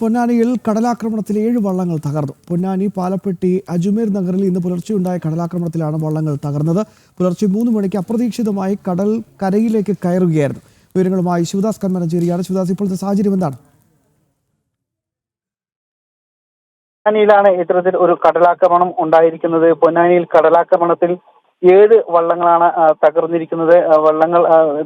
പൊന്നാനിയിൽ കടലാക്രമണത്തിൽ 7 വള്ളങ്ങൾ തകർന്നു. പൊന്നാനി പാലപ്പെട്ടി അജ്മീർ നഗറിൽ ഇന്ന് പുലർച്ചെയുണ്ടായ കടലാക്രമണത്തിലാണ് വള്ളങ്ങൾ തകർന്നത്. പുലർച്ചെ 3 മണിക്ക് അപ്രതീക്ഷിതമായി കടൽ കരയിലേക്ക് കയറുകയായിരുന്നു. വിവരങ്ങളുമായി ശിവദാസ് കന്മനഞ്ചേരിയാണ്. ശിവദാസ്, ഇപ്പോഴത്തെ സാഹചര്യം എന്താണ്? പൊന്നാനിയിലാണ് ഇത്തരത്തിൽ ഒരു കടലാക്രമണം ഉണ്ടായിരിക്കുന്നത്. പൊന്നാനിയിൽ കടലാക്രമണത്തിൽ 7 വള്ളങ്ങളാണ് തകർന്നിരിക്കുന്നത്. വള്ളങ്ങൾ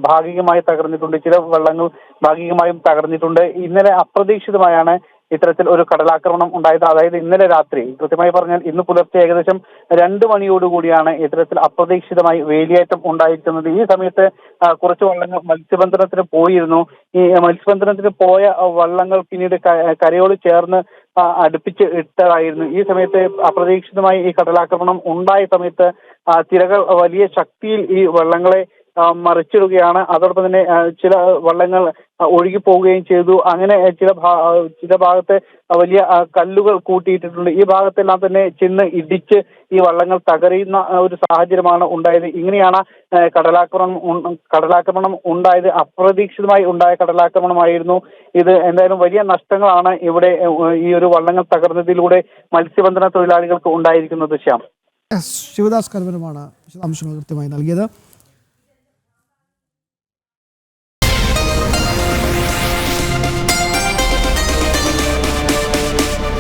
ഭാഗികമായി തകർന്നിട്ടുണ്ട്, ചില വള്ളങ്ങൾ ഭാഗികമായും തകർന്നിട്ടുണ്ട്. ഇന്നലെ അപ്രതീക്ഷിതമായാണ് ഇത്തരത്തിൽ ഒരു കടലാക്രമണം ഉണ്ടായത്. അതായത് ഇന്നലെ രാത്രി, കൃത്യമായി പറഞ്ഞാൽ ഇന്ന് പുലർച്ചെ ഏകദേശം 2 മണിയോടുകൂടിയാണ് ഇത്തരത്തിൽ അപ്രതീക്ഷിതമായി വേലിയേറ്റം ഉണ്ടായിരിക്കുന്നത്. ഈ സമയത്ത് കുറച്ച് വള്ളങ്ങൾ മത്സ്യബന്ധനത്തിന് പോയിരുന്നു. ഈ മത്സ്യബന്ധനത്തിന് പോയ വള്ളങ്ങൾ പിന്നീട് കരയോട് ചേർന്ന് അടുപ്പിച്ച് ഇട്ടതായിരുന്നു. ഈ സമയത്ത് അപ്രതീക്ഷിതമായി ഈ കടലാക്രമണം ഉണ്ടായ സമയത്ത് തിരകൾ വലിയ ശക്തിയിൽ ഈ വള്ളങ്ങളെ മറിച്ചിടുകയാണ്. അതോടൊപ്പം തന്നെ ചില വള്ളങ്ങൾ ഒഴുകി പോവുകയും ചെയ്തു. അങ്ങനെ ചില ഭാഗത്ത് വലിയ കല്ലുകൾ കൂട്ടിയിട്ടിട്ടുണ്ട്. ഈ ഭാഗത്തെല്ലാം തന്നെ ചെന്ന് ഇടിച്ച് ഈ വള്ളങ്ങൾ തകരുന്ന ഒരു സാഹചര്യമാണ് ഉണ്ടായത്. ഇങ്ങനെയാണ് കടലാക്രമണം ഉണ്ടായത്. അപ്രതീക്ഷിതമായി ഉണ്ടായ കടലാക്രമണമായിരുന്നു ഇത്. എന്തായാലും വലിയ നഷ്ടങ്ങളാണ് ഇവിടെ ഈ ഒരു വള്ളങ്ങൾ തകർന്നതിലൂടെ മത്സ്യബന്ധന തൊഴിലാളികൾക്ക് ഉണ്ടായിരിക്കുന്നത്. ശിവദാസ് കന്മനമാണ് വിശദാംശങ്ങൾ കൃത്യമായി നൽകിയത്.